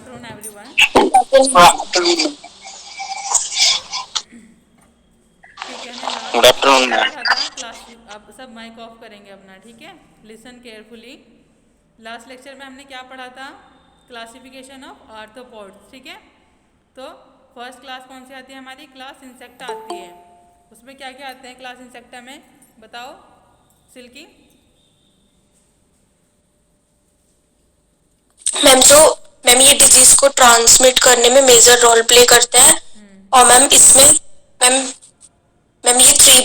Afternoon everyone. ठीक है, हमने लास्ट गुड लेक्चर में आफ्टरनून क्या मैम। पढ़ा था? क्लास, अब सब माइक ऑफ करेंगे अपना, ठीक है? Listen carefully. लास्ट लेक्चर में हमने क्या पढ़ा था? क्लासिफिकेशन ऑफ आर्थ्रोपोड्स, ठीक है? तो फर्स्ट क्लास कौन सी आती है हमारी? क्लास इंसेक्टा आती है। उसमें क्या क्या आते हैं क्लास इंसेक्टा में, बताओ सिल्की। मैम तो मैम ये डिजीज को ट्रांसमिट करने में मेजर रोल प्ले करते हैं। और मैम इसमें मैम मैम ये थ्री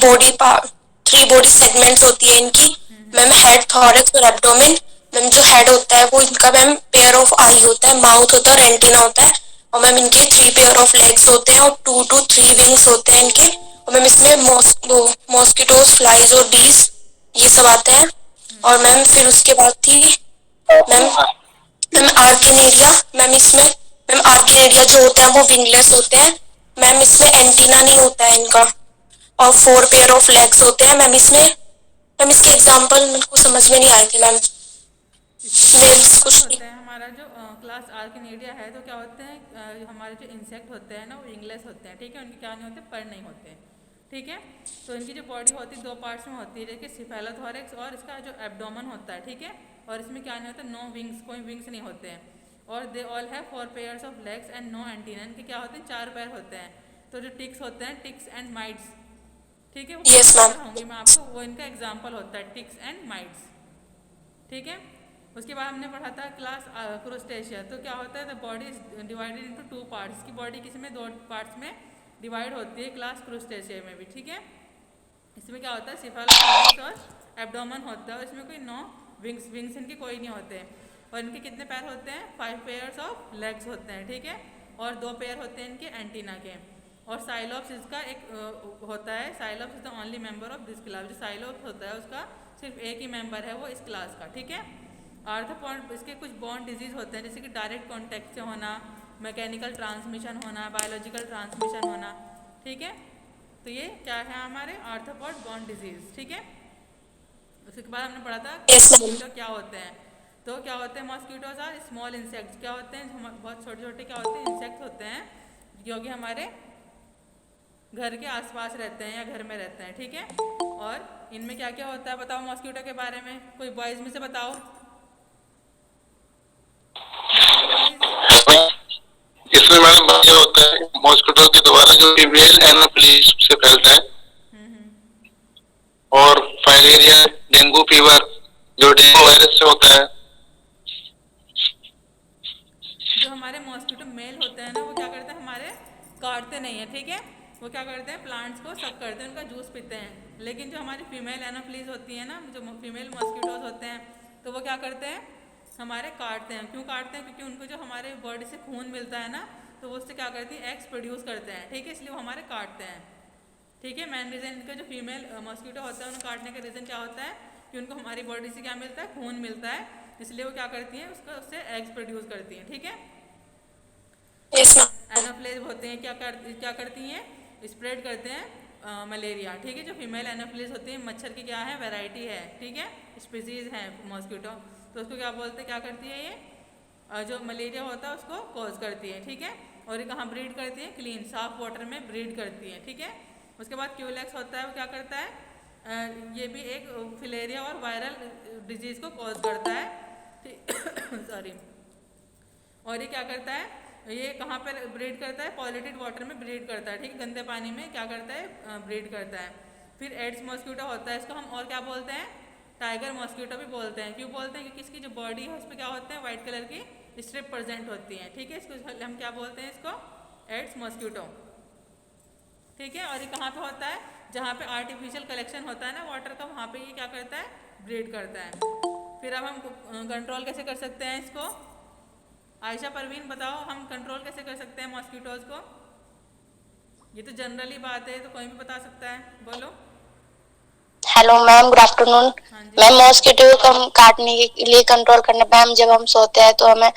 बॉडी सेगमेंट्स होती है इनकी। मैम हेड, थॉरैक्स और एब्डोमेन। मैम जो हेड होता है वो इनका मैम पेयर ऑफ आई होता है, माउथ होता है और एंटीना होता है। और मैम इनके 3 पेयर ऑफ लेग्स होते हैं और 2 to 3 विंग्स होते हैं इनके। और मैम इसमें मॉस्किटोज, फ्लाइज और बीज ये सब आते हैं। और मैम फिर उसके बाद थी मैम मैम आर्किनेरिया। मैम इसमें मैम आर्किनेरिया जो होते हैं वो विंगलेस होते हैं। मैम इसमें एंटीना नहीं होता है इनका। और 4 पेयर ऑफ लेग्स होते हैं मैम इसमें। मैम इसके एग्जांपल मेरे को समझ में नहीं आए थे मैम। इसके वेल्स एग्जाम्पल्स कुछ नहीं। होते हैं हमारा जो क्लास आर्किनेडिया है, तो क्या होते हैं हमारे जो इंसेक्ट होते हैं ना वो विंगलेस होते हैं, ठीक है? उनके क्या नहीं होते, पर नहीं होते हैं, ठीक है? तो इनकी जो बॉडी होती है 2 पार्ट्स में होती है, जैसे सिफेलोथोरैक्स और इसका जो एब्डोमेन होता है, ठीक है? और इसमें क्या नहीं होता, नो विंग्स, कोई विंग्स नहीं होते हैं। और they all have 4 pairs of legs and no antenna. इनके क्या होते हैं, 4 पैर होते हैं। तो जो टिक्स होते हैं, टिक्स एंड माइट्स, ठीक है, वो यस बाद में मैम। पढ़ाऊंगी मैं आपको, वो इनका एग्जाम्पल होता है, टिक्स एंड माइट्स, ठीक है? उसके बाद हमने पढ़ा था क्लास क्रोस्टेशिया। तो क्या होता है, the body is divided into 2 parts. की बॉडी किसी में 2 पार्ट्स में डिवाइड होती है क्लास क्रोस्टेशिया में भी, ठीक है? इसमें क्या होता है, सिफेलोथोरैक्स और एब्डोमेन होता है और इसमें कोई 9 विंग्स, विंग्स इनके कोई नहीं होते हैं। और इनके कितने पैर होते हैं? 5 पेयर्स ऑफ लेग्स होते हैं, ठीक है? और 2 पेयर होते हैं इनके एंटीना के। और साइलोप्स इसका एक होता है, cyclops is the only member of this class. जो साइलोप्स होता है उसका सिर्फ एक ही मेंबर है वो इस क्लास का, ठीक है? आर्थ्रोपॉड, इसके कुछ बॉन्ड डिजीज होते हैं, जैसे कि डायरेक्ट कॉन्टैक्ट से होना, मैकेनिकल ट्रांसमिशन होना, बायोलॉजिकल ट्रांसमिशन होना, ठीक है? तो ये क्या है हमारे आर्थ्रोपॉड बॉन्ड डिजीज, ठीक है? उसके बाद हमने पढ़ा था कि यस मैम। मॉस्किटो क्या होते हैं। तो क्या होते हैं, मॉस्किटोज आर स्मॉल इंसेक्ट्स। क्या होते हैं, बहुत छोटे छोटे क्या होते हैं, इंसेक्ट्स होते हैं जो कि हमारे घर के आसपास रहते हैं या घर में रहते हैं, ठीक है? और इनमें क्या क्या होता है बताओ मॉस्किटो के बारे में, कोई बॉयज में से बताओ, बताओ बॉयज। इसमें मैडम ये होता है मॉस्किटो के द्वारा जो फीमेल एनोफ्लिस से फैलता है। और फाइलेरिया, डेंगू फीवर जो डेंगू वायरस से होता है। जो हमारे मॉस्किटो मेल होते हैं ना, वो क्या करते हैं, हमारे काटते नहीं है, ठीक है? वो क्या करते हैं, प्लांट्स को सब करते हैं, उनका जूस पीते हैं। लेकिन जो हमारी फीमेल एनोफ्लीज होती है ना, जो फीमेल मॉस्किटोज होते हैं, तो वो क्या करते हैं, हमारे काटते हैं। क्यों काटते हैं? क्योंकि उनको जो हमारे बॉडी से खून मिलता है ना, तो वो उससे क्या करती है, एग्स प्रोड्यूस करते हैं, ठीक है? इसलिए वो हमारे काटते हैं, ठीक है? मेन रीज़न इनका जो फीमेल मॉस्किटो होता है उन्हें काटने का रीज़न क्या होता है कि उनको हमारी बॉडी से क्या मिलता है, खून मिलता है। इसलिए वो क्या करती हैं, उससे एग्स प्रोड्यूस करती हैं, ठीक है? Yes ma'am. एनोफ्लेज होते हैं, क्या करती हैं, स्प्रेड करते हैं मलेरिया, ठीक है? जो फीमेल एनोफ्लेज होती है, मच्छर की क्या है, वैरायटी है, ठीक है? स्पीसीज है मॉस्किटो। तो उसको क्या बोलते हैं, क्या करती है ये, जो मलेरिया होता है उसको कॉज करती है, ठीक है? और ये कहाँ ब्रीड करती है, क्लीन साफ वाटर में ब्रीड करती है, ठीक है? उसके बाद क्यूलेक्स होता है, वो क्या करता है, ये भी एक फिलेरिया और वायरल डिजीज को कॉज करता है, सॉरी। और ये क्या करता है, ये कहाँ पर ब्रीड करता है, पॉल्यूटेड वाटर में ब्रीड करता है, ठीक है? गंदे पानी में क्या करता है, ब्रीड करता है। फिर एड्स मॉस्किटो होता है, इसको हम और क्या बोलते हैं, टाइगर मॉस्किटो भी बोलते हैं। क्यों बोलते हैं? क्योंकि इसकी जो बॉडी है उस पर क्या होते हैं, वाइट कलर की स्ट्रिप प्रेजेंट होती हैं, ठीक है? इसको हम क्या बोलते हैं, इसको एड्स मॉस्किटो, ठीक है? और ये कहाँ पे होता है, जहाँ पे आर्टिफिशियल कलेक्शन होता है ना वाटर का, वहाँ पे ये क्या करता है, ब्रीड करता है। फिर अब हम कंट्रोल कैसे कर सकते हैं इसको, आयशा परवीन बताओ, हम कंट्रोल कैसे कर सकते हैं मॉस्किटोज को? ये तो जनरली बात है, तो कोई भी बता सकता है, बोलो। Hello ma'am, good afternoon. हाँ जी। मैम मॉस्किटो को हम काटने के लिए कंट्रोल करने मैम जब हम सोते हैं तो हमें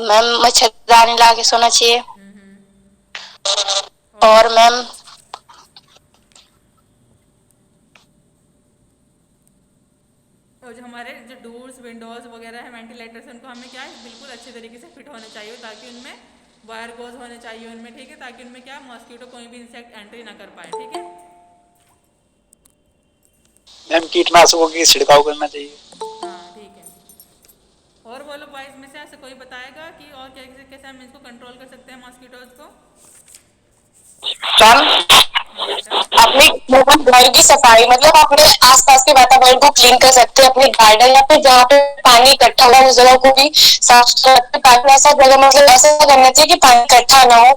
मैम मच्छरदानी ला के सोना चाहिए। और मैम जो हमारे जो डोर्स विंडोज़ वगैरह है वेंटिलेटर्स उनको हमें क्या है बिल्कुल अच्छे तरीके से फिट होने चाहिए, ताकि उनमें वायर गोज होने चाहिए उनमें, ठीक है, ताकि उनमें क्या मॉस्किटो कोई भी इंसेक्ट एंट्री ना कर पाए, ठीक है। मैम कीटनाशकों की छिड़काव करना चाहिए। हाँ ठीक है। और बोलो बॉयज में से ऐसे कोई बताएगा कि और कैसे कैसे हम इसको कंट्रोल कर सकते हैं मॉस्किटोज को? हाँ बेटा। अपने घर की सफाई मतलब अपने आसपास के वातावरण को क्लीन कर सकते हैं, अपने गार्डन या फिर जहाँ पे पानी इकट्ठा हुआ उस जगह को भी साफ सुथरा रखते हैं, ताकि ऐसा जगह मतलब ऐसा करना चाहिए कि पानी इकट्ठा ना हो,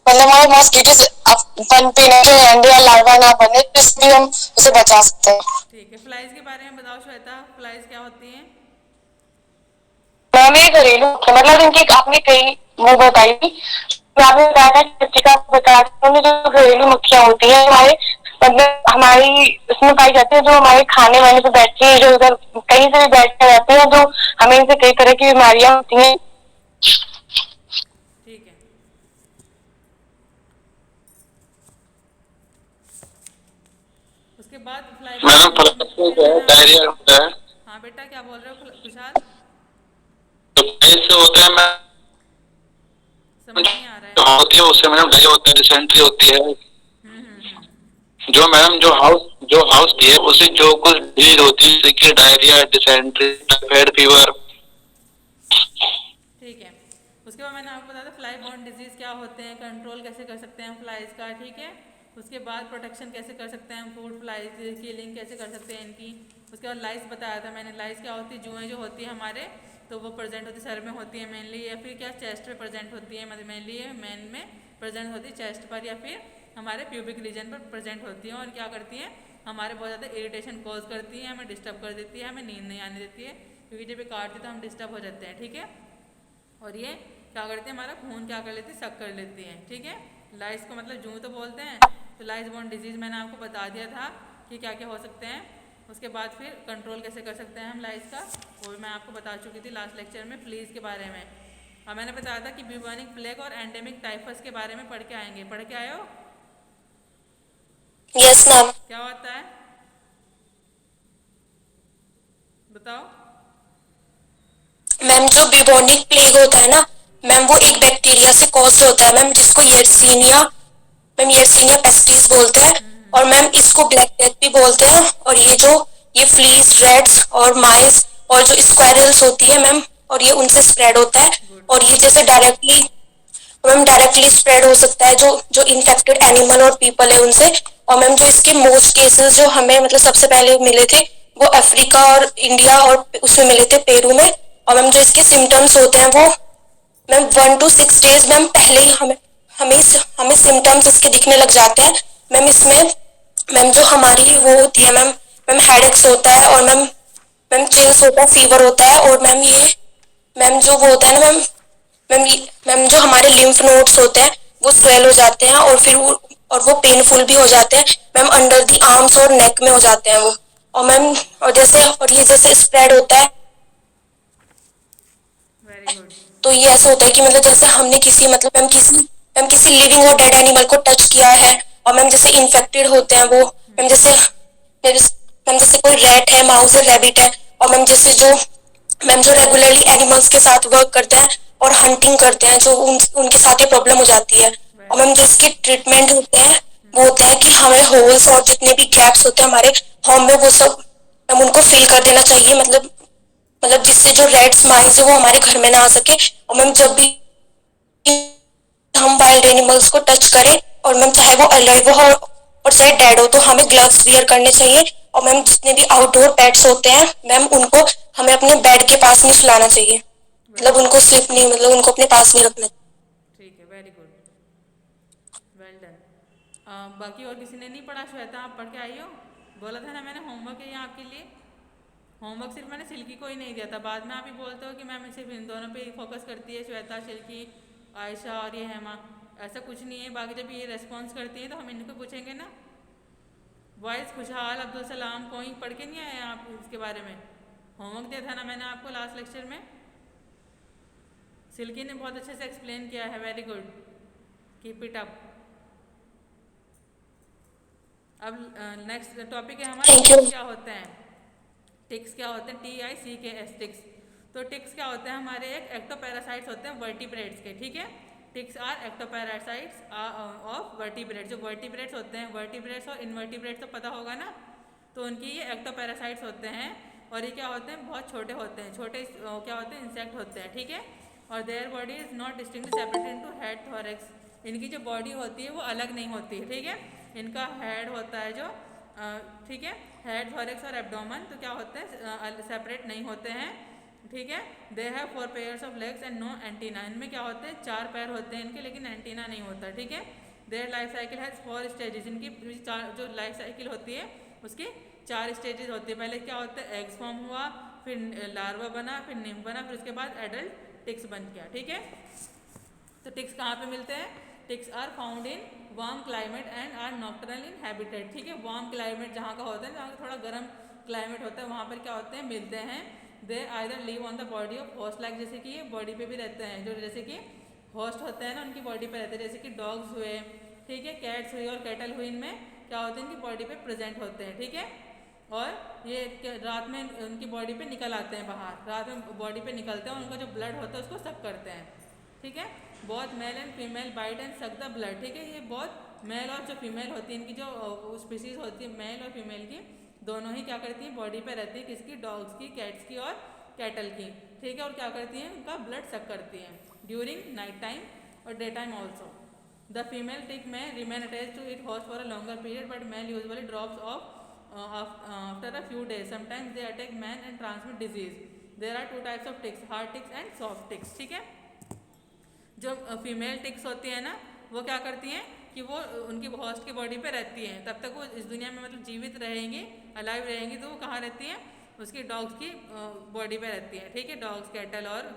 मतलब हमारे मॉस्किटोज पनपे ना जो अंडे या लार्वा ना बने, तो इसलिए हम उसे बचा सकते हैं। ठीक है, फ्लाइज के बारे में बताओ श्वेता, फ्लाइज क्या होती हैं? मैम ये घरेलू मतलब इनकी आपने कई वो बताई थी, आपने बताया था पत्रिका बता जो घरेलू मक्खियाँ होती है हमारे मतलब हमारी उसमें पाई जाती है, जो हमारे खाने वाने पे बैठती है, जो उधर कहीं से भी बैठ कर जाती है, जो हमें इनसे कई तरह की बीमारियां होती हैं। ठीक है। उसके बाद फ्लाई मैडम फ्लाइज से जो है डायरिया होता है, हाँ बेटा क्या बोल रहे हो खुशहाल? तो फ्लाइज से होता है मैम, समझ नहीं आ रहा जो है। होती है उससे मैडम डायरिया होता है, डिसेंट्री होती है। हम्म। जो मैडम जो हाउस की है उसे जो कुछ डिजीज होती है, जैसे कि डायरिया, डिसेंट्री, टाइफाइड फीवर। ठीक है। उसके बाद मैंने आपको बताया था फ्लाई बॉर्न डिजीज क्या होते हैं, कंट्रोल कैसे कर सकते हैं फ्लाइज का, ठीक है। उसके बाद प्रोटेक्शन कैसे कर सकते हैं, फूड फ्लाइज किलिंग कैसे कर सकते हैं इनकी। उसके बाद लाइस बताया था मैंने, लाइस क्या होती है, जुएँ जो होती है हमारे, तो वो प्रेजेंट होती है सर में होती है मेनली, या फिर क्या चेस्ट पे प्रेजेंट होती है, मतलब मेनली मेन में प्रेजेंट होती है चेस्ट पर या फिर हमारे प्यूबिक रीजन पर प्रेजेंट होती हैं, और क्या करती हैं हमारे बहुत ज़्यादा इरिटेशन कॉज करती है, हमें डिस्टर्ब कर देती है, हमें नींद नहीं आने देती है, क्योंकि जब ये काटती है तो हम डिस्टर्ब हो जाते हैं, ठीक है। और ये क्या करते हैं हमारा खून क्या कर लेती है, सक कर लेती हैं, ठीक है। लाइस को मतलब जूं तो बोलते हैं, तो लाइस बॉर्न डिजीज़ मैंने आपको बता दिया था कि क्या क्या हो सकते हैं। उसके बाद फिर कंट्रोल कैसे कर सकते हैं हम लाइस का, वो भी मैं आपको बता चुकी थी लास्ट लेक्चर में फ्लीज के बारे में। और मैंने बताया था कि ब्यूबोनिक प्लेग और एंडेमिक टाइफस के बारे में पढ़ के आएंगे, पढ़ के आए हो? Yes ma'am. क्या होता है बताओ? मैम जो ब्यूबोनिक प्लेग होता है ना मैम, वो एक बैक्टीरिया से कॉज होता है मैम, जिसको येरसीनिया पेस्टिस बोलते हैं, और मैम इसको ब्लैक डेथ भी बोलते हैं। और ये फ्लीज, रेड्स और माइस और जो स्क्वायरल्स होती है मैम, और ये उनसे स्प्रेड होता है, गुड। और ये जैसे डायरेक्टली स्प्रेड हो सकता है जो जो इन्फेक्टेड एनिमल और पीपल है उनसे। और मैम जो इसके मोस्ट केसेस जो हमें मतलब सबसे पहले मिले थे वो अफ्रीका और इंडिया और उसमें मिले थे, पेरू में। और मैम जो इसके सिम्टम्स होते हैं वो मैम 1 to 6 डेज मैम पहले ही हमें हमें हमें सिम्टम्स इसके दिखने लग जाते हैं मैम। इसमें मैम जो हमारी वो होती है मैम मैम हेडेक्स होता है, और मैम मैम चिल्स होता है, फीवर होता है, और मैम जो वो होता है ना मैम जो हमारे लिम्फ नोड्स होते हैं वो स्वेल हो जाते हैं, और वो पेनफुल भी हो जाते हैं मैम, अंडर दी आर्म्स और नेक में हो जाते हैं वो। और मैम और ये जैसे स्प्रेड होता है, वेरी गुड। तो ये ऐसा होता है कि मतलब जैसे हमने किसी मतलब मैम किसी लिविंग और डेड एनिमल को टच किया है, और मैम जैसे इन्फेक्टेड होते हैं वो मैम जैसे कोई रैट है, माउस है, रैबिट है, और मैम जो रेगुलरली एनिमल्स के साथ वर्क करते हैं और हंटिंग करते हैं, जो उनके साथ ये प्रॉब्लम हो जाती है। और मैम जो इसके ट्रीटमेंट होते हैं वो होता है कि हमें होल्स और जितने भी गैप्स होते हैं हमारे होम में वो सब मैम उनको फिल कर देना चाहिए, मतलब जिससे जो रेड्स माइस है वो हमारे घर में ना आ सके। और मैम जब भी हम वाइल्ड एनिमल्स को टच करें, और मैम चाहे वो अलाइव हो और चाहे डेड हो, तो हमें ग्लव्स वियर करने चाहिए। और मैम जितने भी आउटडोर पेट्स होते हैं मैम उनको हमें अपने बेड के पास नहीं सुलाना चाहिए, मतलब उनको स्लिप नहीं मतलब उनको अपने पास नहीं रखना। ठीक है, वेरी गुड, वेल डन। बाकी और किसी ने नहीं पढ़ा श्वेता, आप पढ़ के आई हो? बोला था ना मैंने होमवर्क है यहाँ आपके लिए। होमवर्क सिर्फ मैंने सिल्की को ही नहीं दिया था, बाद में आप ही बोलते हो कि मैम सिर्फ इन दोनों पे ही फोकस करती है श्वेता, सिल्की, आयशा और ये हेमा। ऐसा कुछ नहीं है, बाकी जब ये रेस्पॉन्स करती है तो हम इनको पूछेंगे ना। वॉइस खुशहाल, अब्दुल सलाम, कोई पढ़ के नहीं आए आप इसके बारे में? होमवर्क दिया था ना मैंने आपको लास्ट लेक्चर में। सिल्की ने बहुत अच्छे से एक्सप्लेन किया है, very good, keep it up. अब नेक्स्ट टॉपिक है हमारा Thank you. क्या होता है। टिक्स क्या होते हैं, TICKS टिक्स। तो टिक्स क्या होते हैं, हमारे एक एक्टोपैरासाइट्स होते हैं वर्टिब्रेट्स के, ठीक है। Ticks are ectoparasites of vertebrates. जो वर्टिब्रेट्स होते हैं, वर्टिब्रेट्स और इनवर्टिब्रेट्स तो पता होगा ना, तो उनकी ये एक्टोपैरासाइट्स होते हैं। और ये क्या होते हैं, बहुत छोटे होते हैं, छोटे क्या होते हैं, इंसेक्ट होते हैं, ठीक है। और their body is not distinctly separated into head thorax. इनकी जो बॉडी होती है वो अलग नहीं होती है, ठीक है। इनका हेड होता है जो, ठीक है, हेड थोरैक्स और एब्डोमेन तो क्या होते हैं, सेपरेट नहीं होते हैं, ठीक है। They have 4 pairs of legs and no antenna. इनमें क्या होते हैं, 4 पैर होते हैं इनके, लेकिन एंटीना नहीं होता, ठीक है। Their life cycle has 4 stages. इनकी जो लाइफ साइकिल होती है उसकी 4 स्टेजेस होती है। पहले क्या होता है, एग्स फॉर्म हुआ, फिर लार्वा बना, फिर निम्फ बना, फिर उसके बाद एडल्ट टिक्स बन गया, ठीक है। तो टिक्स कहाँ पे मिलते हैं, ticks are found in warm climate and are nocturnal in habitat, ठीक है। वार्म क्लाइमेट जहाँ का होता है, जहाँ का थोड़ा गर्म क्लाइमेट होता है, वहाँ पर क्या होते हैं, मिलते हैं। They either live on the body of host, like जैसे कि ये बॉडी पे भी रहते हैं, जो जैसे कि होस्ट होते हैं ना उनकी बॉडी पे रहते हैं, जैसे कि डॉग्स हुए, ठीक है, कैट्स हुई और कैटल हुई, इनमें क्या होते हैं, इनकी बॉडी पे प्रेजेंट होते हैं, ठीक है। और ये रात में उनकी बॉडी पे निकल आते हैं बाहर, रात में बॉडी पे निकलते हैं, उनका जो ब्लड होता है उसको सक करते हैं, ठीक है। बहुत male and female bite and suck the blood, ठीक है। ये बहुत मेल और जो फीमेल होती है, इनकी जो स्पीसीज होती है मेल और फीमेल की, दोनों ही क्या करती हैं, बॉडी पे रहती है, किसकी, डॉग्स की, कैट्स की और कैटल की, ठीक है। और क्या करती हैं, उनका ब्लड सक करती हैं ड्यूरिंग नाइट टाइम और day time also. The female tick में remain attach to it host for a longer period, but male usually drops off after a few days. Sometimes they attack man and transmit disease. There are 2 types of ticks, hard ticks and soft ticks, ठीक है। जो female ticks होती है ना, वो क्या करती हैं कि वो उनकी होस्ट की बॉडी पे रहती हैं, तब तक वो इस दुनिया में मतलब जीवित रहेंगी, अलाइव रहेंगी, तो वो कहाँ रहती हैं, उसकी डॉग्स की बॉडी पे रहती हैं, ठीक है, डॉग्स, कैटल और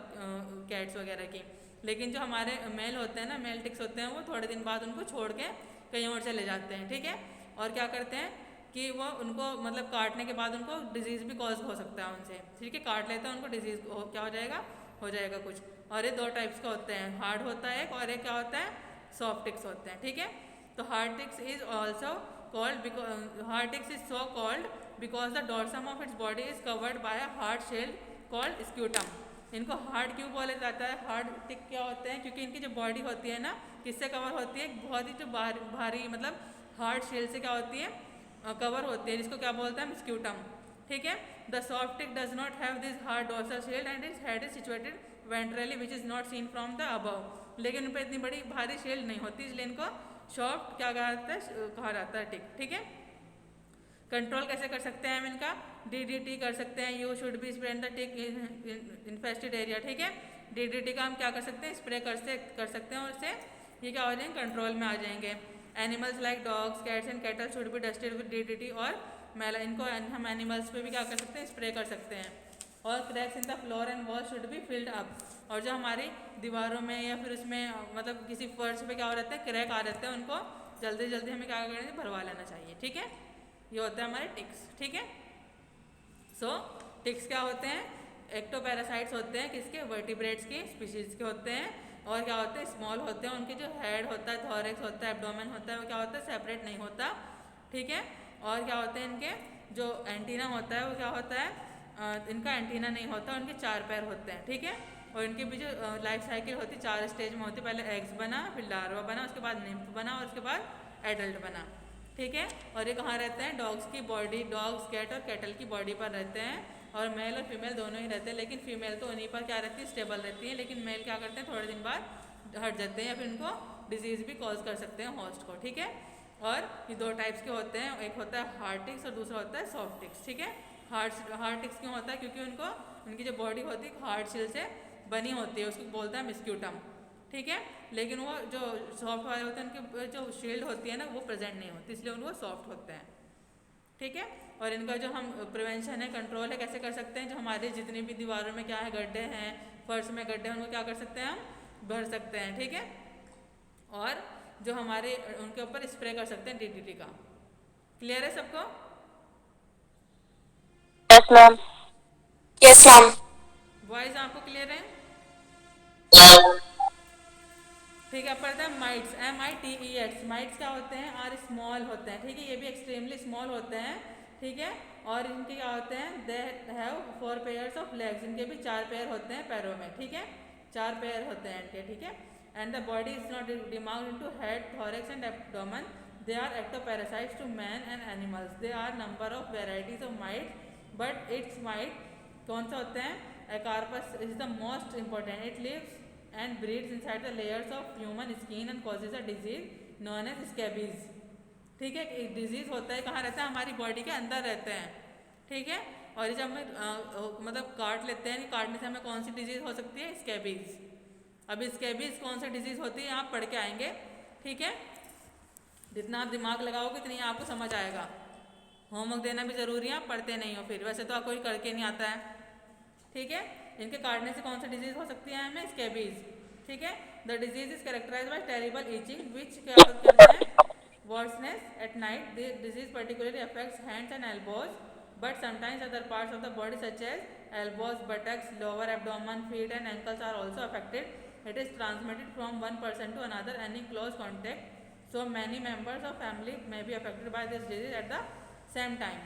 कैट्स वगैरह की। लेकिन जो हमारे मेल होते हैं ना, मेल टिक्स होते हैं, वो थोड़े दिन बाद उनको छोड़ के कहीं और चले जाते हैं, ठीक है। और क्या करते हैं कि वो उनको मतलब काटने के बाद उनको डिजीज़ भी कॉज हो सकता है उनसे, ठीक है, काट लेते हैं उनको डिजीज़ क्या हो जाएगा कुछ। और ये 2 टाइप्स का होते हैं, हार्ड होता है एक, और एक क्या होता है, सॉफ्ट टिक्स होते हैं, ठीक है। तो hard ticks is also called, hard ticks is so called because the dorsum of its body is covered by a hard shield called scutum. इनको हार्ड क्यों बोला जाता है, हार्ड टिक क्या होते हैं, क्योंकि इनकी जो बॉडी होती है ना, किससे कवर होती है, बहुत ही जो भारी मतलब हार्ड शेल से क्या होती है, कवर होती है, जिसको क्या बोलते हैं, स्क्यूटम, ठीक है। The soft tick does not have this hard dorsal shell and its head is situated ventrally which is not seen from the above. लेकिन उन पर इतनी बड़ी भारी शेल नहीं होती, इसलिए इनको सॉफ्ट क्या कहा जाता है टिक, ठीक है। कंट्रोल कैसे कर सकते हैं हम इनका, DDT कर सकते हैं, you should be spray the tick infested area, ठीक है। DDT का हम क्या कर सकते हैं, स्प्रे कर सकते हैं, और इससे ये क्या हो जाएंगे, कंट्रोल में आ जाएंगे। Animals like dogs, cats and cattle should be dusted with DDT और मैला, इनको हम एनिमल्स पे भी क्या कर सकते हैं, स्प्रे कर सकते हैं। और cracks in the floor and wall should be filled up, और जो हमारी दीवारों में या फिर उसमें मतलब किसी फर्श पे क्या हो रहता है, क्रैक आ रहते हैं, उनको जल्दी जल्दी हमें क्या करना है, भरवा लेना चाहिए, ठीक है। ये होता है हमारे टिक्स, ठीक है। सो टिक्स क्या होते हैं, एक्टोपैरासाइट्स होते हैं, किसके, वर्टिब्रेट्स के स्पीशीज के होते हैं। और क्या होते हैं, स्मॉल होते हैं, उनके जो हेड होता है, थोरैक्स होता है, एब्डोमेन होता है, वो क्या होता है, सेपरेट नहीं होता, ठीक है। और क्या होते हैं, इनके जो एंटीना होता है वो क्या होता है, इनका एंटीना नहीं होता, उनके 4 पैर होते हैं, ठीक है। और इनकी भी जो लाइफ साइकिल होती है 4 स्टेज में होती है, पहले एग्स बना, फिर लार्वा बना, उसके बाद निम्फ बना, और उसके बाद एडल्ट बना, ठीक है। और ये कहाँ रहते हैं, डॉग्स की बॉडी, डॉग्स, कैट और कैटल की बॉडी पर रहते हैं, और मेल और फीमेल दोनों ही रहते हैं। लेकिन फीमेल तो उन्हीं पर क्या रहती है, स्टेबल रहती है, लेकिन मेल क्या करते हैं, थोड़े दिन बाद हट जाते हैं, या फिर उनको डिजीज़ भी कॉज कर सकते हैं होस्ट को, ठीक है। और ये 2 टाइप्स के होते हैं, एक होता है हार्ड टिक्स और दूसरा होता है सॉफ्ट टिक्स, ठीक है। हार्ड टिक्स क्यों होता है, क्योंकि उनकी जो बॉडी होती है हार्ड शेल से बनी होती है, उसको बोलते हैं स्क्यूटम, ठीक है। लेकिन वो जो सॉफ्ट वाले होते हैं, उनकी जो शील्ड होती है ना, वो प्रेजेंट नहीं होती, इसलिए उनको सॉफ्ट होते हैं, ठीक है। और इनका जो हम प्रिवेंशन है, कंट्रोल है, कैसे कर सकते हैं, जो हमारी जितनी भी दीवारों में क्या है, गड्ढे हैं, फर्श में गड्ढे हैं, उनको क्या कर सकते हैं, हम भर सकते हैं, ठीक है। और जो हमारे उनके ऊपर स्प्रे कर सकते हैं DDT का। क्लियर है सबको? Yes ma'am, yes ma'am. Voice आपको क्लियर है? ठीक है। पर द माइट्स, MITES, माइट्स क्या होते हैं, आर स्मॉल होते हैं, ठीक है, ये भी एक्सट्रीमली स्मॉल होते हैं, ठीक है। और इनके क्या होते हैं, दे हैव 4 पेयर्स ऑफ लेग्स, इनके भी 4 पैर होते हैं पैरों में, ठीक है, 4 पैर होते हैं इनके, ठीक है। And the body is not demarcated into head, thorax and abdomen, they are ectoparasites to man and animals, they are number of varieties of mite, but its mite कौन सा होते हैं, Acarus is the most important, it lives and breeds inside the layers of human skin and causes a disease known as scabies, ठीक है। एक disease होता है, कहाँ रहता है, हमारी बॉडी के अंदर रहते हैं, ठीक है। और जब हमें मतलब काट लेते हैं, काटने से हमें कौन सी डिजीज हो सकती है, स्कैबीज। अब स्कैबीज कौन सी डिजीज होती है आप पढ़ के आएंगे, ठीक है। जितना आप दिमाग लगाओगे उतनी आपको समझ आएगा। होमवर्क देना भी जरूरी है, आप पढ़ते नहीं हो फिर, वैसे तो आपको कोई करके नहीं आता है, ठीक है। इनके काटने से कौन सी डिजीज हो सकती है हमें, स्कैबीज, ठीक है। The disease is characterised by terrible itching which क्या करते हैं, worseness at night. The disease particularly affects hands and elbows, but sometimes other parts of the body such as elbows, buttocks, lower abdomen, feet and ankles are also affected. It is transmitted from one person to another, any close contact. So many members of family may be affected by this disease at the same time.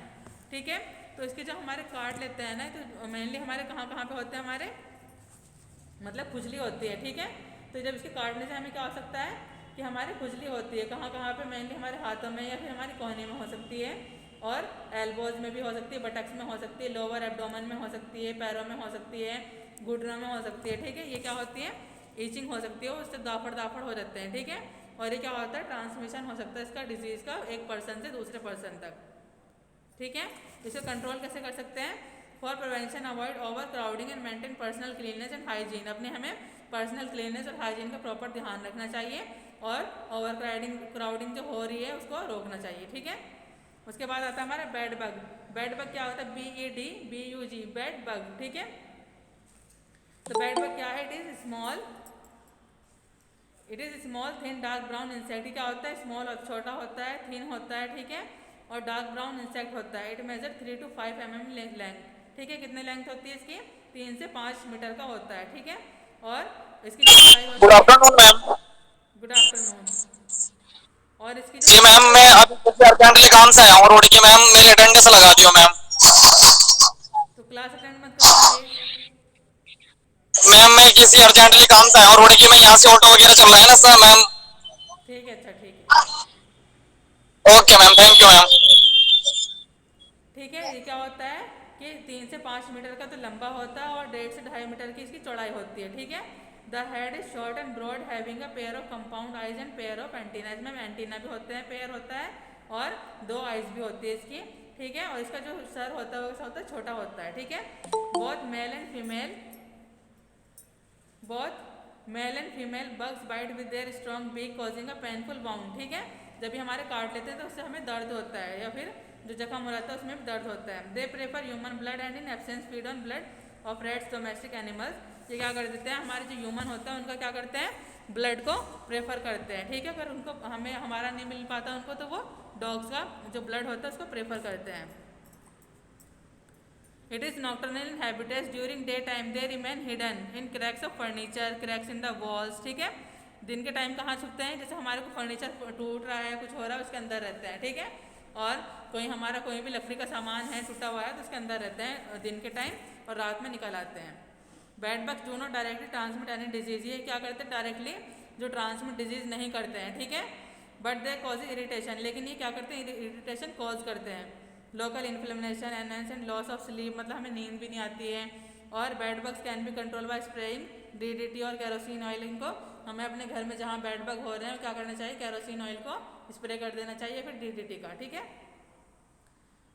ठीक है, तो इसके जब हमारे काट लेते हैं ना, तो मेनली हमारे कहाँ कहाँ पे होते हैं, हमारे मतलब खुजली होती है, ठीक है। तो जब इसके काटने से हमें क्या हो सकता है कि हमारी खुजली होती है, कहाँ कहाँ पे, मेनली हमारे हाथों में या फिर हमारी कोहनी में हो सकती है, और एल्बोज में भी हो सकती है, बटक्स में हो सकती है, लोअर एब्डोमेन में हो सकती है, पैरों में हो सकती है, घुटनों में हो सकती है, ठीक है। ये क्या होती है, ईचिंग हो सकती है, उससे दाफड़ दाफड़ हो जाते हैं, ठीक है। और ये क्या होता है, ट्रांसमिशन हो सकता है इसका डिजीज़ का एक पर्सन से दूसरे पर्सन तक, ठीक है। इसे कंट्रोल कैसे कर सकते हैं, for prevention avoid overcrowding and maintain personal cleanness and hygiene, अपने हमें पर्सनल क्लीननेस और हाइजीन का प्रॉपर ध्यान रखना चाहिए, और ओवर क्राउडिंग जो हो रही है उसको रोकना चाहिए, ठीक है। उसके बाद आता है हमारा बेड बग। बेड बग क्या होता है, BEDBUG, बेड बग, ठीक है। तो बेड बग क्या है, it is small thin dark brown insect. क्या होता है, स्मॉल और छोटा होता है, थिन होता है, ठीक है, और डार्क ब्राउन इंसेक्ट होता है। It measure 3 to 5 mm length, ठीक है। कितने लेंथ होती है इसकी, 3 से 5 मीटर का होता है, ठीक है। और इसकी good afternoon ma'am. Good afternoon. और इसकी जी मैम, मैं अभी अर्जेंटली काम से आया हूँ, रोड की मैम मेरी अटेंडेंस लगा दियो मैम। तो क्लास अटेंड मत करो मैम मैं किसी अर्जेंटली काम से आया हूँ, रोड की मैं यहाँ से ऑटो वगैरह चल रहा है ना सर मैम। ठीक है, अच्छा ठीक है, okay ma'am, thank you ma'am. ठीक है। ये क्या होता है कि 3 से 5 मीटर का तो लंबा होता है, और 1.5 से 2.5 मीटर की इसकी चौड़ाई होती है, ठीक है। The head is short and broad having a pair of compound eyes and pair of antenna, इसमें एंटीना भी होते हैं, पेयर होता है, और 2 आइज भी होती है इसकी, ठीक है। और इसका जो सर होता है वो कैसा होता है, छोटा होता है, ठीक है। Both male and female bugs bite with their strong beak causing a painful wound, ठीक है। जब भी हमारे काट लेते हैं तो उससे हमें दर्द होता है, या फिर जो जख्म हो जाता है उसमें भी दर्द होता है। They prefer human blood and in absence feed on blood of rates domestic animals. ये क्या कर देते हैं, हमारे जो ह्यूमन होता है उनका क्या करते हैं, ब्लड को प्रेफर करते हैं, ठीक है। अगर उनको हमें हमारा नहीं मिल पाता उनको, तो वो डॉग्स का जो ब्लड होता है उसको प्रेफर करते हैं। It is nocturnal in habitats during day time, they remain hidden in cracks of furniture, cracks in the walls, ठीक है। दिन के टाइम कहाँ छुपते हैं, जैसे हमारे को फर्नीचर टूट रहा है, कुछ हो रहा है, उसके अंदर रहते हैं, ठीक है। और कोई भी लकड़ी का सामान है टूटा हुआ है तो उसके अंदर रहते हैं दिन के टाइम, और रात में निकल आते हैं। Bed bugs do not directly transmit any disease, ये क्या करते हैं, डायरेक्टली जो ट्रांसमिट डिजीज नहीं करते हैं, ठीक है। बट दे कॉज इरिटेशन, लेकिन ये क्या करते हैं, इरिटेशन कॉज करते हैं। Local inflammation and loss of sleep, मतलब हमें नींद भी नहीं आती है। और bed bugs can be control by spraying DDT और केरोसिन ऑयल। इनको हमें अपने घर में जहाँ बेड बग हो रहे हैं क्या करना चाहिए, केरोसिन ऑयल को स्प्रे कर देना चाहिए, फिर DDT का, ठीक है।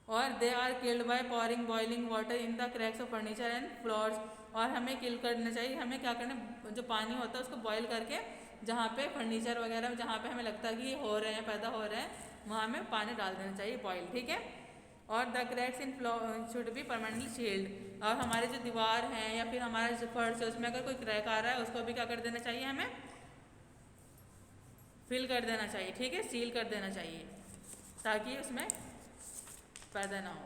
और they are killed by pouring boiling water in the cracks of furniture and floors. और हमें किल करना चाहिए, हमें क्या करना, जो पानी होता है उसको बॉयल करके जहाँ पे फर्नीचर वगैरह जहाँ पे हमें लगता है कि हो रहे हैं, पैदा हो रहे हैं, वहाँ हमें पानी डाल देना चाहिए बॉयल, ठीक है। और the cracks in floor should be permanently sealed. और हमारे जो दीवार हैं या फिर हमारा जो फर्श है उसमें अगर कोई क्रैक आ रहा है उसको भी क्या कर देना चाहिए, हमें फिल कर देना चाहिए, ठीक है, सील कर देना चाहिए, ताकि उसमें पैदा ना हो।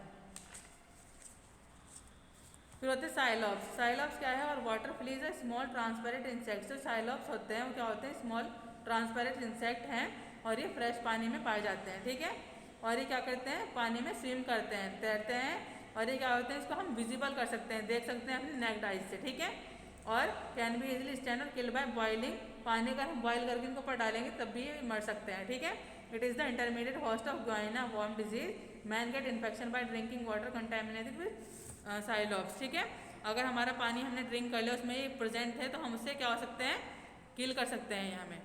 फिर होते हैं साइलॉप्स। साइलॉप्स क्या है, और वाटर फ्लीज है स्मॉल ट्रांसपेरेंट इंसेक्ट्स। जो साइलॉप्स होते हैं वो क्या होते हैं, स्मॉल ट्रांसपेरेंट इंसेक्ट हैं, और ये फ्रेश पानी में पाए जाते हैं, ठीक है। और ये क्या करते हैं, पानी में स्विम करते हैं, तैरते हैं। और ये क्या होते हैं, इसको हम विजिबल कर सकते हैं, देख सकते हैं अपनी नेक्ड आइज से, ठीक है। और कैन बी इजिली स्टैंड और किल बाय बॉइलिंग, पानी का हम बॉयल करके इनको ऊपर डालेंगे तब भी ये मर सकते हैं, ठीक है। It is the intermediate host of guinea worm disease, man get infection by drinking water contaminated with cyclops, ठीक है। अगर हमारा पानी हमने ड्रिंक कर लिया, उसमें ये प्रेजेंट है, तो हम उससे क्या हो सकते हैं, किल कर सकते हैं ये हमें।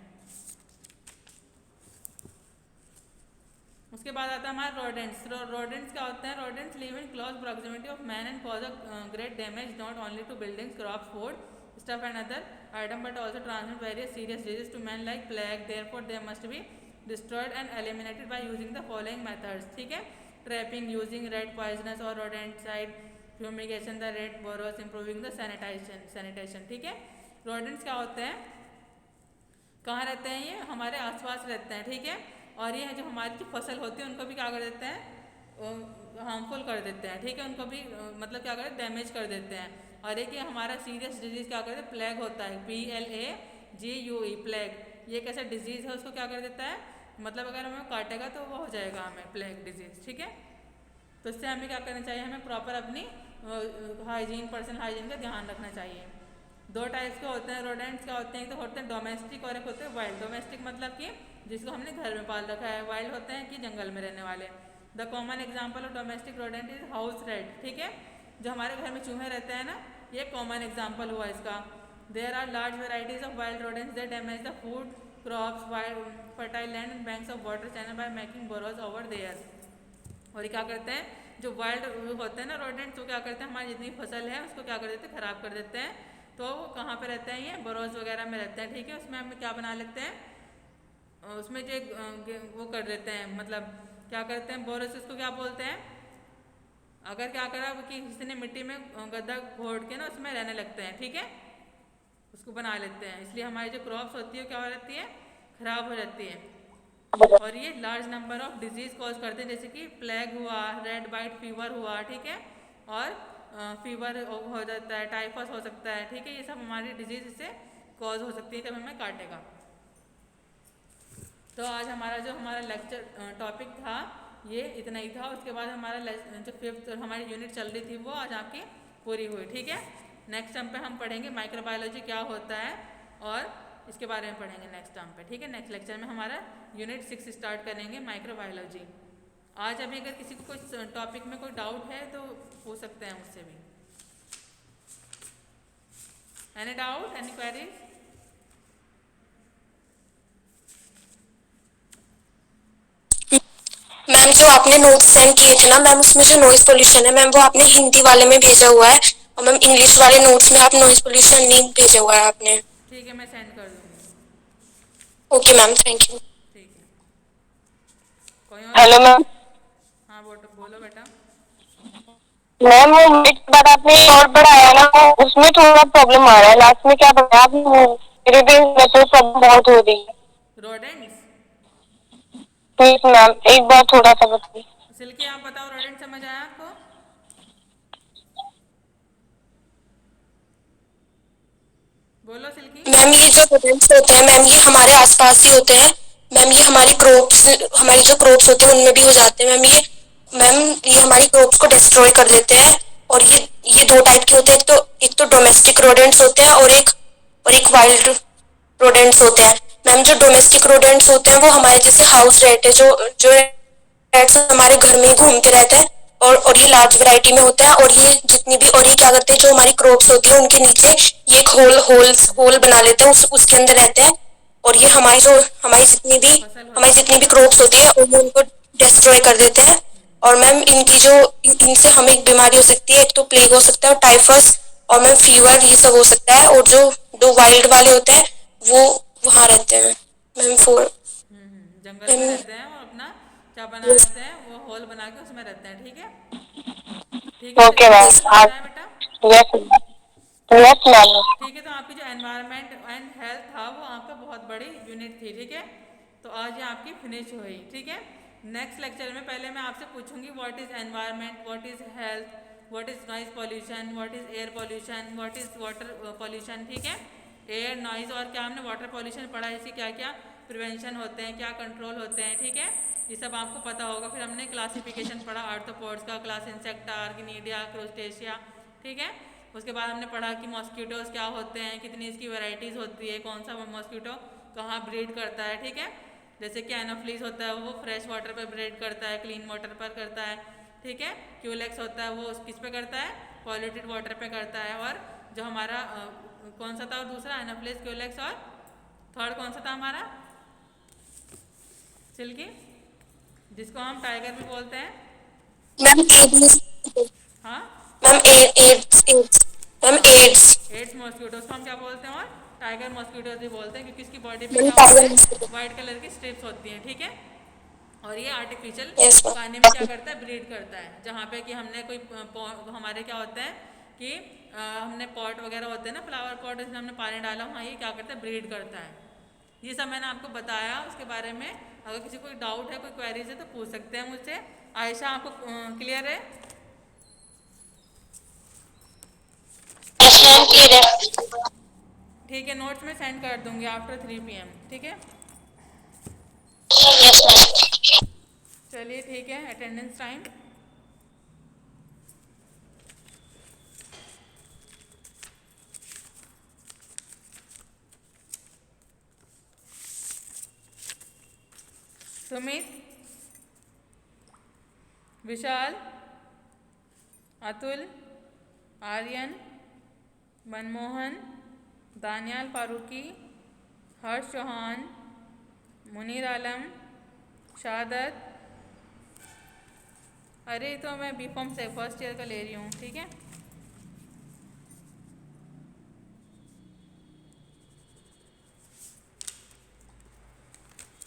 उसके बाद आता है हमारा रोडेंट्स। रोडेंट्स क्या होते हैं, rodents live in close proximity of man and cause a great damage not only to buildings, crops, food stuff and other item but also transmit various serious disease to man like plague, therefore they must be destroyed and eliminated by using the following methods, ठीक है। Trapping using rat poisons और rodenticide, fumigation the rat burrows, improving the sanitation, ठीक है। Rodents क्या होते हैं, कहाँ रहते हैं, ये हमारे आसपास रहते हैं, ठीक है। और ये जो हमारी जो फसल होती है उनको भी क्या कर देते हैं, हार्मफुल कर देते हैं, ठीक है। उनको भी मतलब क्या करते हैं, डैमेज कर देते हैं। और एक ये हमारा सीरियस डिजीज़ क्या करते हैं, प्लेग होता है, PLAGUE, प्लेग। ये कैसा डिजीज़ है, उसको क्या कर देता है, मतलब अगर हमें काटेगा तो वो हो जाएगा हमें प्लेग डिजीज़, ठीक है। तो इससे हमें क्या करना चाहिए, हमें प्रॉपर अपनी हाइजीन, पर्सनल हाइजीन का ध्यान रखना चाहिए। दो टाइप्स के होते हैं रोडेंट्स, क्या होते हैं, तो होते हैं डोमेस्टिक और एक होते हैं वाइल्ड। डोमेस्टिक मतलब कि जिसको हमने घर में पाल रखा है, वाइल्ड होते हैं कि जंगल में रहने वाले। The common example of domestic rodent is house rate, ठीक है। जो हमारे घर में चूहे रहते हैं ना, ये कॉमन एग्जाम्पल हुआ इसका। There are large varieties of wild rodents that damage the food crops, fertile land and banks of water channel by making burrows over there. और ये क्या करते हैं, जो वाइल्ड होते हैं ना रोडेंट्स, वो क्या करते हैं, हमारी जितनी फसल है उसको क्या कर देते हैं, ख़राब कर देते हैं। तो वो कहाँ पे रहते हैं, ये बोरोज वगैरह में रहते हैं, ठीक है। उसमें हम क्या बना लेते हैं, उसमें जो वो कर देते हैं, मतलब क्या करते हैं, बोरोस उसको क्या बोलते हैं, अगर क्या करा कि किसी ने मिट्टी में गड्ढा खोद के ना उसमें रहने लगते हैं, ठीक है, उसको बना लेते हैं। इसलिए हमारी जो क्रॉप्स होती है क्या हो जाती है, ख़राब हो जाती है। और ये large number of disease cause करते हैं, जैसे कि प्लेग हुआ, रेड वाइट फीवर हुआ, ठीक है, और फीवर हो जाता है, टाइफस हो सकता है, ठीक है। ये सब हमारी डिजीज़ इससे कॉज हो सकती है जब हमें काटेगा। तो आज हमारा जो लेक्चर टॉपिक था ये इतना ही था। उसके बाद हमारा जो 5th हमारी यूनिट चल रही थी वो आज आपकी पूरी हुई, ठीक है। नेक्स्ट टर्म पे हम पढ़ेंगे माइक्रोबायोलॉजी क्या होता है और इसके बारे में पढ़ेंगे नेक्स्ट टर्म पे, ठीक है। नेक्स्ट लेक्चर में हमारा यूनिट 6 स्टार्ट करेंगे माइक्रोबायोलॉजी। आज अभी अगर किसी को कोई टॉपिक में कोई डाउट है तो पूछ सकते हैं मुझसे भी। Any doubt, any queries? Ma'am जो आपने नोट्स सेंड किए थे ना मैम, उसमें जो नॉइज पोल्यूशन है मैम वो आपने हिंदी वाले में भेजा हुआ है, और मैम इंग्लिश वाले नोट्स में आप नॉइज पोल्यूशन नहीं भेजा हुआ है आपने। ठीक है, मैं सेंड कर दूँगी। Okay ma'am, thank you. ठीक है, कोई और? Hello ma'am. हाँ बोलो बेटा। मैम वो मिड बाद आपने और पढ़ाया ना, वो उसमें थोड़ा प्रॉब्लम आ रहा है, लास्ट में क्या बताया आपने, वो मेरे भी नेटवर्क प्रॉब्लम बहुत हो रही है। रोडेंट्स, प्लीज मैम एक बार थोड़ा सा बताइए। सिल्की आप बताओ, रोडेंट समझ आया आपको? बोलो सिल्की। मैम ये जो रोडेंट्स होते हैं मैम ये हमारे आसपास ही होते हैं मैम, ये हमारी क्रॉप्स, हमारी जो क्रॉप्स होते हैं उनमें भी हो जाते हैं मैम, ये हमारी क्रॉप्स को डिस्ट्रॉय कर देते हैं। और ये दो टाइप के होते हैं, एक तो डोमेस्टिक रोडेंट्स होते हैं और एक वाइल्ड रोडेंट्स होते हैं। मैम जो डोमेस्टिक रोडेंट्स होते हैं वो हमारे जैसे हाउस रेट है, जो रेट्स हमारे घर में ही घूमते रहते हैं, और ये लार्ज वैरायटी में होता है। और ये जितनी भी, और ये क्या करते हैं, जो हमारी क्रॉप्स होती है उनके नीचे ये एक होल बना लेते हैं, उसके अंदर रहते हैं। और ये हमारी जितनी भी क्रॉप्स होती है उनको डिस्ट्रॉय कर देते हैं। और मैम इनसे हमें एक बीमारी हो सकती है, एक तो प्लेग हो सकता है और टाइफस, और मैम फीवर, ये सब हो सकता है। और जो दो वाइल्ड वाले होते हैं वो वहाँ रहते हैं मैम। जंगल में रहते हैं और अपना क्या बना लेते हैं, वो होल बना के उसमें रहते हैं, ठीक है। ठीक है, ओके मैम, समझ आया बेटा? Yes ma'am. ठीक है, तो आपकी जो एनवायरनमेंट एंड हेल्थ था वो आपका बहुत बड़ी यूनिट थी, ठीक है। तो आज ये आपकी फिनिश हुई, ठीक है। नेक्स्ट लेक्चर में पहले मैं आपसे पूछूंगी what is environment, what is health, what is noise pollution, what is air pollution, what is water pollution, ठीक है। एयर, नॉइज और क्या हमने वाटर पॉल्यूशन पढ़ा है, इसकी क्या क्या प्रिवेंशन होते हैं, क्या कंट्रोल होते हैं, ठीक है, ये सब आपको पता होगा। फिर हमने क्लासिफिकेशन पढ़ा आर्थ्रोपोड्स का, क्लास इंसेक्टा, आर्किनीडिया, क्रोस्टेशिया, ठीक है। उसके बाद हमने पढ़ा कि मॉस्किटोज क्या होते हैं, कितनी इसकी वैरायटीज़ होती है, कौन सा मॉस्किटो कहाँ ब्रीड करता है, ठीक है। जैसे कि एनोफ्लिस होता है वो फ्रेश वाटर पर ब्रीड करता है, क्लीन वाटर पर करता है, ठीक है। क्यूलेक्स होता है वो किस पे करता है, पॉल्यूटेड वाटर पे करता है। और जो हमारा कौन सा था और दूसरा एनोफ्लिस, क्यूलेक्स, और थर्ड कौन सा था हमारा, सिल्की, जिसको हम टाइगर भी बोलते हैं। मैम एड्स, हाँ मैम एड्स एड्स मॉस्किटोज को हम क्या बोलते हैं, और टाइगर मॉस्किटोज भी बोलते हैं, क्योंकि इसकी बॉडी पे मैम क्या होता टाइगर है, मॉस्किटो। वाइट कलर की स्ट्रिप्स होती हैं, ठीक है। और ये आर्टिफिशियल यस मैम। पानी में क्या करता है, ब्रीड करता है। जहाँ पे कि हमने कोई हमारे क्या होता है कि हमने पॉट वगैरह होते हैं ना, फ्लावर पॉट, इसमें हमने पानी डाला, वहाँ ये क्या करता है, ब्रीड करता है। ये सब मैंने आपको बताया उसके बारे में। अगर किसी को कोई डाउट है, कोई क्वेरीज है तो पूछ सकते हैं मुझसे। आयशा आपको क्लियर है? ठीक है, नोट्स में सेंड कर दूंगी आफ्टर 3 PM, ठीक है। चलिए ठीक है, अटेंडेंस टाइम। सुमित, विशाल, अतुल, आर्यन, मनमोहन, दानियाल फारूकी, हर्ष चौहान, मुनीर आलम, शादत। अरे तो मैं B.Com से फर्स्ट ईयर का ले रही हूँ, ठीक है।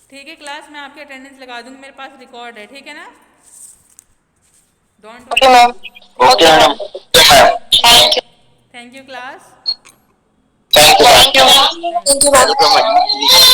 ठीक है क्लास, मैं आपकी अटेंडेंस लगा दूंगी, मेरे पास रिकॉर्ड है, ठीक है ना। Don't okay ma'am. Okay madam. Thank you. Thank you class. Thank you thank you ma'am. Thank you ma'am. Welcome.